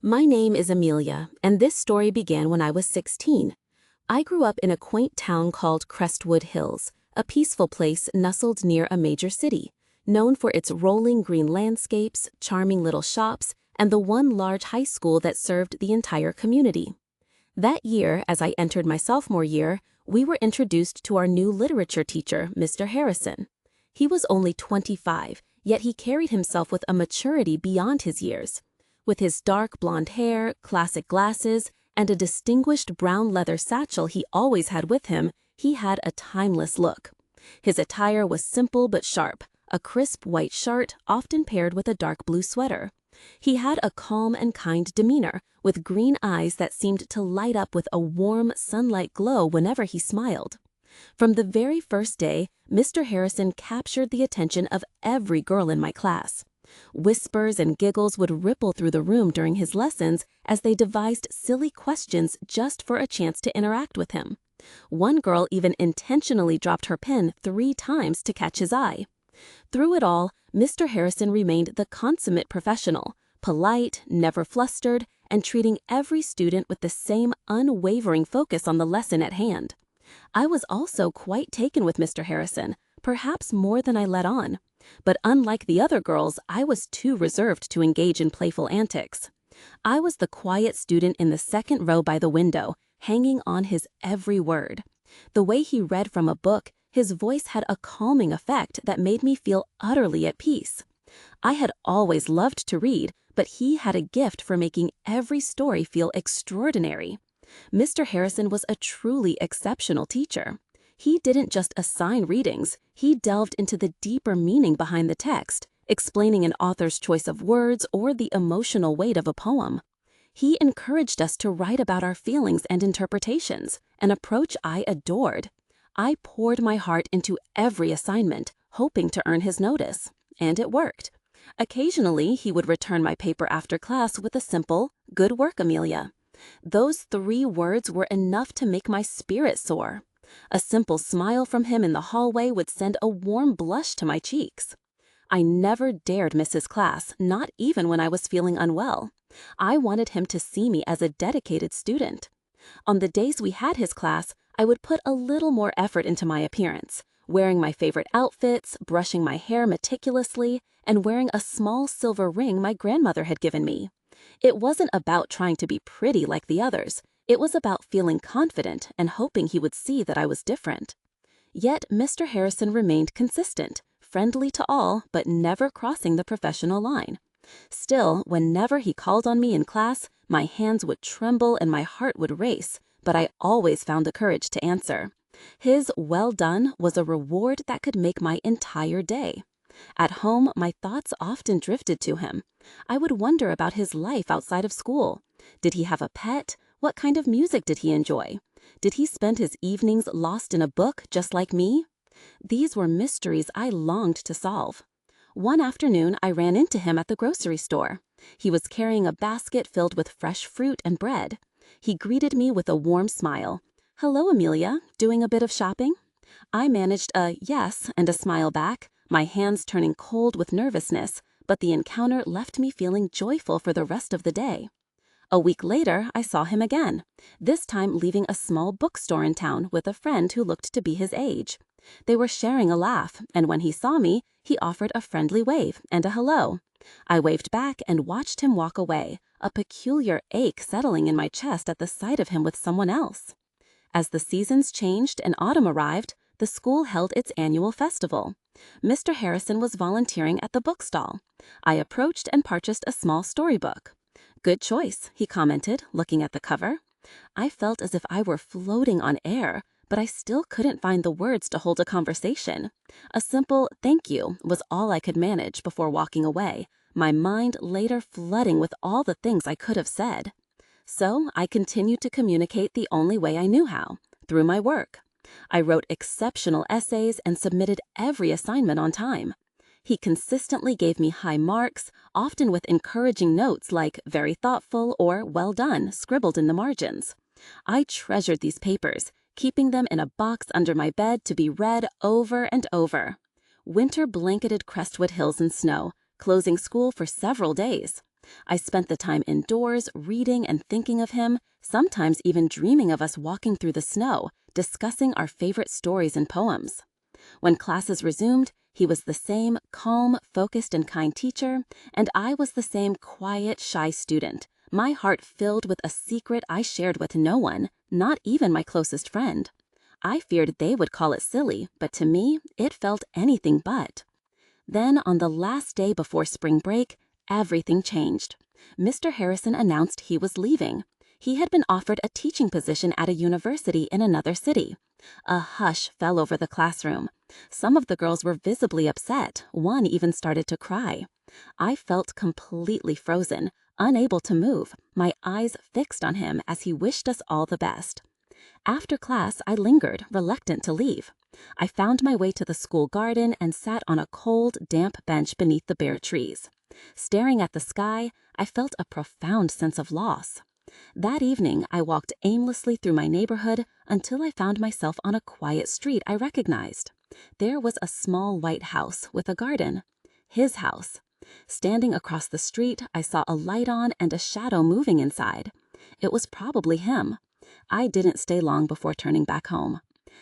My name is Amelia, and this story began when I was 16. I grew up in a quaint town called Crestwood Hills, a peaceful place nestled near a major city, known for its rolling green landscapes, charming little shops, and the one large high school that served the entire community. That year, as I entered my sophomore year, we were introduced to our new literature teacher, Mr. Harrison. He was only 25, yet he carried himself with a maturity beyond his years. With his dark blonde hair, classic glasses, and a distinguished brown leather satchel he always had with him, he had a timeless look. His attire was simple but sharp, a crisp white shirt often paired with a dark blue sweater. He had a calm and kind demeanor, with green eyes that seemed to light up with a warm, sunlight glow whenever he smiled. From the very first day, Mr. Harrison captured the attention of every girl in my class. Whispers and giggles would ripple through the room during his lessons as they devised silly questions just for a chance to interact with him. One girl even intentionally dropped her pen 3 times to catch his eye. Through it all, Mr. Harrison remained the consummate professional, polite, never flustered, and treating every student with the same unwavering focus on the lesson at hand. I was also quite taken with Mr. Harrison, perhaps more than I let on. But unlike the other girls, I was too reserved to engage in playful antics. I was the quiet student in the second row by the window, hanging on his every word. The way he read from a book, his voice had a calming effect that made me feel utterly at peace. I had always loved to read, but he had a gift for making every story feel extraordinary. Mr. Harrison was a truly exceptional teacher. He didn't just assign readings, he delved into the deeper meaning behind the text, explaining an author's choice of words or the emotional weight of a poem. He encouraged us to write about our feelings and interpretations, an approach I adored. I poured my heart into every assignment, hoping to earn his notice, and it worked. Occasionally, he would return my paper after class with a simple, "Good work, Amelia." Those 3 words were enough to make my spirit soar. A simple smile from him in the hallway would send a warm blush to my cheeks. I never dared miss his class, not even when I was feeling unwell. I wanted him to see me as a dedicated student. On the days we had his class, I would put a little more effort into my appearance, wearing my favorite outfits, brushing my hair meticulously, and wearing a small silver ring my grandmother had given me. It wasn't about trying to be pretty like the others. It was about feeling confident and hoping he would see that I was different. Yet Mr. Harrison remained consistent, friendly to all, but never crossing the professional line. Still, whenever he called on me in class, my hands would tremble and my heart would race, but I always found the courage to answer. His "well done" was a reward that could make my entire day. At home, my thoughts often drifted to him. I would wonder about his life outside of school. Did he have a pet? What kind of music did he enjoy? Did he spend his evenings lost in a book just like me? These were mysteries I longed to solve. One afternoon, I ran into him at the grocery store. He was carrying a basket filled with fresh fruit and bread. He greeted me with a warm smile. "Hello, Amelia. Doing a bit of shopping?" I managed a yes and a smile back, my hands turning cold with nervousness, but the encounter left me feeling joyful for the rest of the day. A week later, I saw him again, this time leaving a small bookstore in town with a friend who looked to be his age. They were sharing a laugh, and when he saw me, he offered a friendly wave and a hello. I waved back and watched him walk away, a peculiar ache settling in my chest at the sight of him with someone else. As the seasons changed and autumn arrived, the school held its annual festival. Mr. Harrison was volunteering at the bookstall. I approached and purchased a small storybook. "Good choice," he commented, looking at the cover. I felt as if I were floating on air, but I still couldn't find the words to hold a conversation. A simple "thank you" was all I could manage before walking away, my mind later flooding with all the things I could have said. So I continued to communicate the only way I knew how, through my work. I wrote exceptional essays and submitted every assignment on time. He consistently gave me high marks, often with encouraging notes like "very thoughtful" or "well done" scribbled in the margins. I treasured these papers, keeping them in a box under my bed to be read over and over. Winter blanketed Crestwood Hills in snow, closing school for several days. I spent the time indoors, reading and thinking of him, sometimes even dreaming of us walking through the snow, discussing our favorite stories and poems. When classes resumed, he was the same calm, focused, and kind teacher, and I was the same quiet, shy student, my heart filled with a secret I shared with no one, not even my closest friend. I feared they would call it silly, but to me, it felt anything but. Then, on the last day before spring break, everything changed. Mr. Harrison announced he was leaving. He had been offered a teaching position at a university in another city. A hush fell over the classroom. Some of the girls were visibly upset. One even started to cry. I felt completely frozen, unable to move, my eyes fixed on him as he wished us all the best. After class, I lingered, reluctant to leave. I found my way to the school garden and sat on a cold, damp bench beneath the bare trees. Staring at the sky, I felt a profound sense of loss. That evening, I walked aimlessly through my neighborhood until I found myself on a quiet street I recognized. There was a small white house with a garden. His house. Standing across the street, I saw a light on and a shadow moving inside. It was probably him. I didn't stay long before turning back home.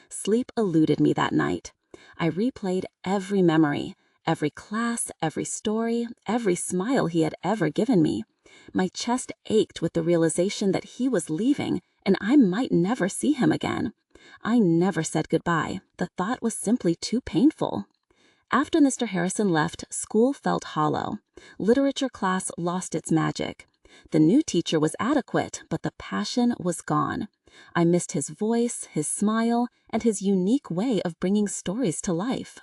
Sleep eluded me that night. I replayed every memory, every class, every story, every smile he had ever given me. My chest ached with the realization that he was leaving and I might never see him again. I never said goodbye. The thought was simply too painful. After Mr. Harrison left, school felt hollow. Literature class lost its magic. The new teacher was adequate, but the passion was gone. I missed his voice, his smile, and his unique way of bringing stories to life.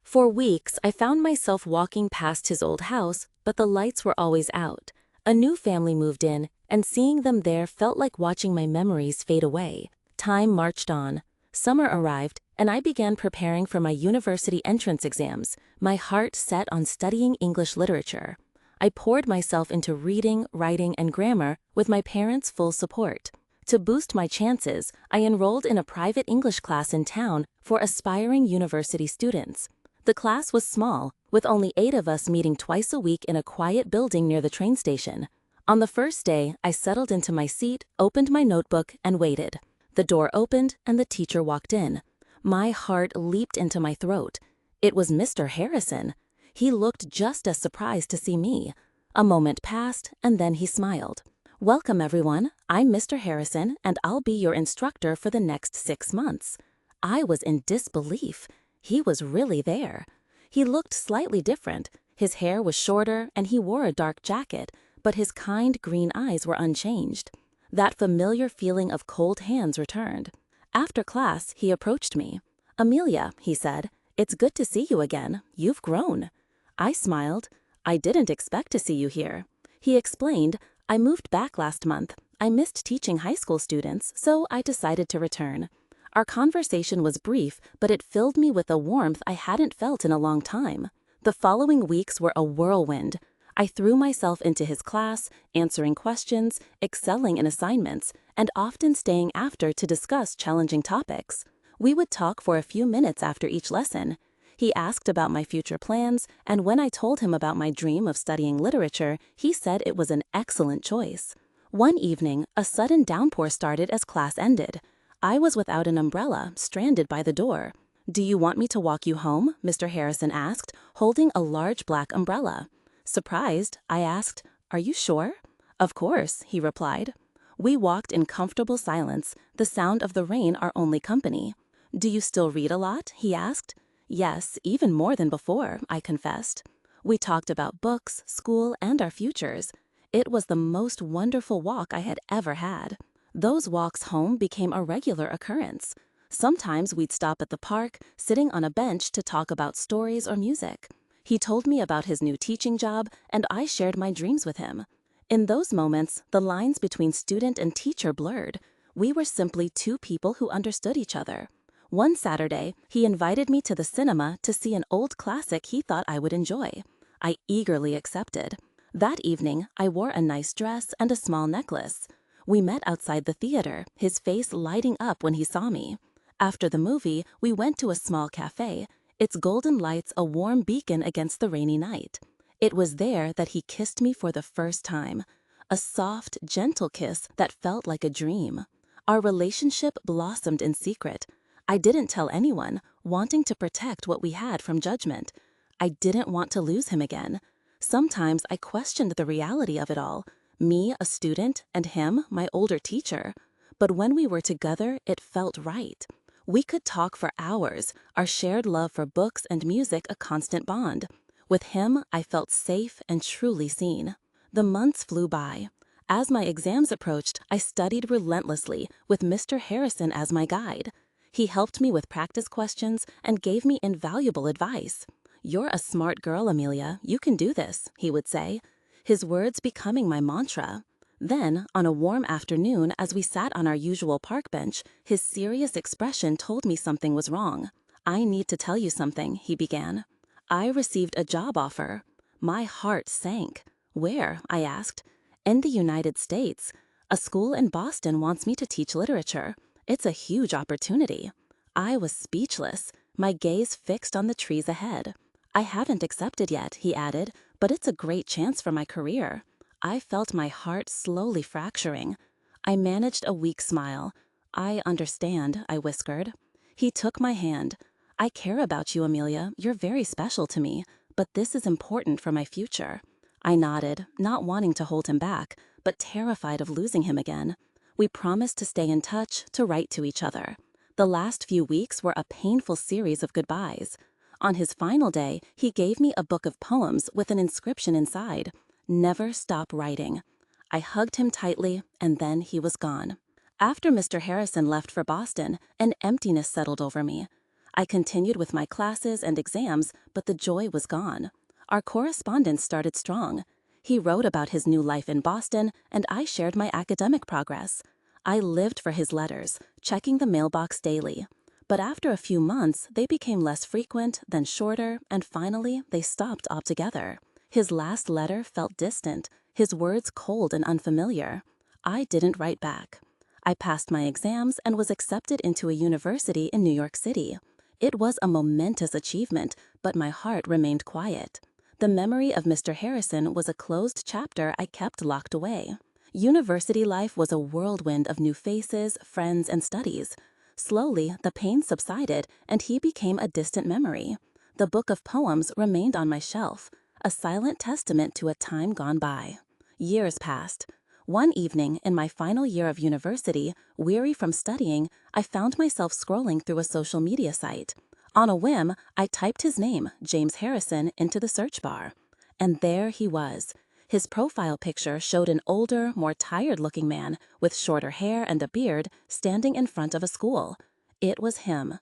For weeks, I found myself walking past his old house, but the lights were always out. A new family moved in, and seeing them there felt like watching my memories fade away. Time marched on. Summer arrived, and I began preparing for my university entrance exams, my heart set on studying English literature. I poured myself into reading, writing, and grammar with my parents' full support. To boost my chances, I enrolled in a private English class in town for aspiring university students. The class was small, with only 8 of us meeting twice a week in a quiet building near the train station. On the first day, I settled into my seat, opened my notebook, and waited. The door opened, and the teacher walked in. My heart leaped into my throat. It was Mr. Harrison. He looked just as surprised to see me. A moment passed, and then he smiled. "Welcome, everyone. I'm Mr. Harrison, and I'll be your instructor for the next 6 months." I was in disbelief. He was really there. He looked slightly different. His hair was shorter, and he wore a dark jacket, but his kind green eyes were unchanged. That familiar feeling of cold hands returned. After class, he approached me. "Amelia," he said, "it's good to see you again. You've grown." I smiled. "I didn't expect to see you here." He explained, "I moved back last month. I missed teaching high school students, so I decided to return." Our conversation was brief, but it filled me with a warmth I hadn't felt in a long time. The following weeks were a whirlwind. I threw myself into his class, answering questions, excelling in assignments, and often staying after to discuss challenging topics. We would talk for a few minutes after each lesson. He asked about my future plans, and when I told him about my dream of studying literature, he said it was an excellent choice. One evening, a sudden downpour started as class ended. I was without an umbrella, stranded by the door. "Do you want me to walk you home?" Mr. Harrison asked, holding a large black umbrella. Surprised, I asked, "Are you sure?" "Of course," he replied. We walked in comfortable silence, the sound of the rain our only company. "Do you still read a lot?" he asked. "Yes, even more than before," I confessed. We talked about books, school, and our futures. It was the most wonderful walk I had ever had. Those walks home became a regular occurrence. Sometimes we'd stop at the park, sitting on a bench to talk about stories or music. He told me about his new teaching job, and I shared my dreams with him. In those moments, the lines between student and teacher blurred. We were simply 2 people who understood each other. One Saturday, he invited me to the cinema to see an old classic he thought I would enjoy. I eagerly accepted. That evening, I wore a nice dress and a small necklace. We met outside the theater, his face lighting up when he saw me. After the movie, we went to a small cafe, its golden lights a warm beacon against the rainy night. It was there that he kissed me for the first time. A soft, gentle kiss that felt like a dream. Our relationship blossomed in secret. I didn't tell anyone, wanting to protect what we had from judgment. I didn't want to lose him again. Sometimes I questioned the reality of it all. Me, a student, and him, my older teacher. But when we were together, it felt right. We could talk for hours, our shared love for books and music a constant bond. With him, I felt safe and truly seen. The months flew by. As my exams approached, I studied relentlessly, with Mr. Harrison as my guide. He helped me with practice questions and gave me invaluable advice. "You're a smart girl, Amelia. You can do this," he would say, his words becoming my mantra. Then, on a warm afternoon, as we sat on our usual park bench, his serious expression told me something was wrong. "I need to tell you something," he began. "I received a job offer." My heart sank. "Where?" I asked. "In the United States. A school in Boston wants me to teach literature. It's a huge opportunity." I was speechless, my gaze fixed on the trees ahead. "I haven't accepted yet," he added, "but it's a great chance for my career." I felt my heart slowly fracturing. I managed a weak smile. "I understand," I whispered. He took my hand. "I care about you, Amelia. You're very special to me, but this is important for my future." I nodded, not wanting to hold him back, but terrified of losing him again. We promised to stay in touch, to write to each other. The last few weeks were a painful series of goodbyes. On his final day, he gave me a book of poems with an inscription inside: "Never stop writing." I hugged him tightly, and then he was gone. After Mr. Harrison left for Boston, an emptiness settled over me. I continued with my classes and exams, but the joy was gone. Our correspondence started strong. He wrote about his new life in Boston, and I shared my academic progress. I lived for his letters, checking the mailbox daily. But after a few months, they became less frequent, then shorter, and finally, they stopped altogether. His last letter felt distant, his words cold and unfamiliar. I didn't write back. I passed my exams and was accepted into a university in New York City. It was a momentous achievement, but my heart remained quiet. The memory of Mr. Harrison was a closed chapter I kept locked away. University life was a whirlwind of new faces, friends, and studies. Slowly, the pain subsided, and he became a distant memory. The book of poems remained on my shelf, a silent testament to a time gone by. Years passed. One evening, in my final year of university, weary from studying, I found myself scrolling through a social media site. On a whim, I typed his name, James Harrison, into the search bar. And there he was. His profile picture showed an older, more tired-looking man with shorter hair and a beard standing in front of a school. It was him.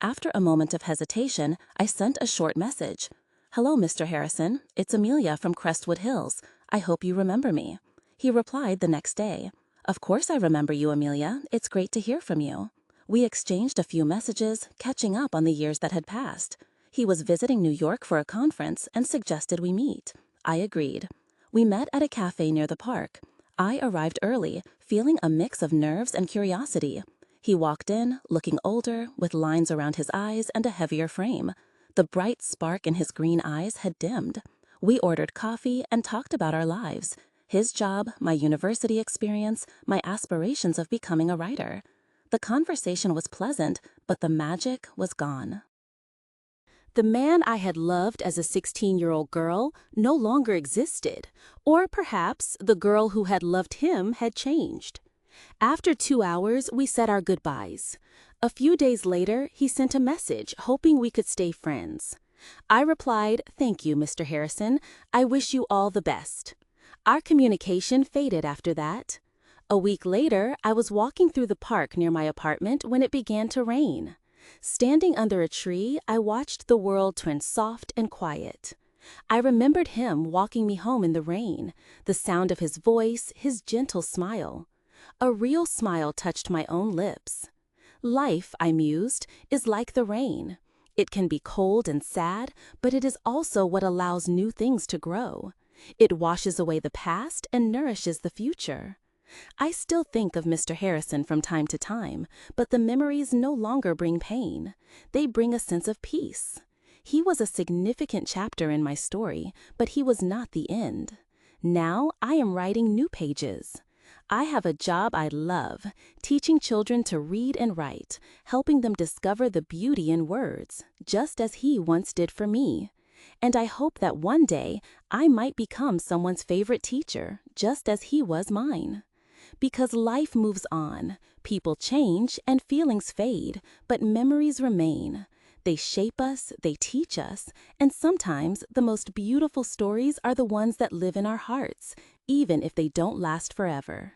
After a moment of hesitation, I sent a short message. "Hello, Mr. Harrison. It's Amelia from Crestwood Hills. I hope you remember me." He replied the next day. "Of course I remember you, Amelia. It's great to hear from you." We exchanged a few messages, catching up on the years that had passed. He was visiting New York for a conference and suggested we meet. I agreed. We met at a cafe near the park. I arrived early, feeling a mix of nerves and curiosity. He walked in, looking older, with lines around his eyes and a heavier frame. The bright spark in his green eyes had dimmed. We ordered coffee and talked about our lives. His job, my university experience, my aspirations of becoming a writer. The conversation was pleasant, but the magic was gone. The man I had loved as a 16-year-old girl no longer existed, or perhaps the girl who had loved him had changed. After 2 hours, we said our goodbyes. A few days later, he sent a message hoping we could stay friends. I replied, "Thank you, Mr. Harrison. I wish you all the best." Our communication faded after that. A week later, I was walking through the park near my apartment when it began to rain. Standing under a tree, I watched the world turn soft and quiet. I remembered him walking me home in the rain, the sound of his voice, his gentle smile. A real smile touched my own lips. Life, I mused, is like the rain. It can be cold and sad, but it is also what allows new things to grow. It washes away the past and nourishes the future. I still think of Mr. Harrison from time to time, but the memories no longer bring pain. They bring a sense of peace. He was a significant chapter in my story, but he was not the end. Now I am writing new pages. I have a job I love, teaching children to read and write, helping them discover the beauty in words, just as he once did for me. And I hope that one day I might become someone's favorite teacher, just as he was mine. Because life moves on, people change, and feelings fade, but memories remain. They shape us, they teach us, and sometimes the most beautiful stories are the ones that live in our hearts, even if they don't last forever.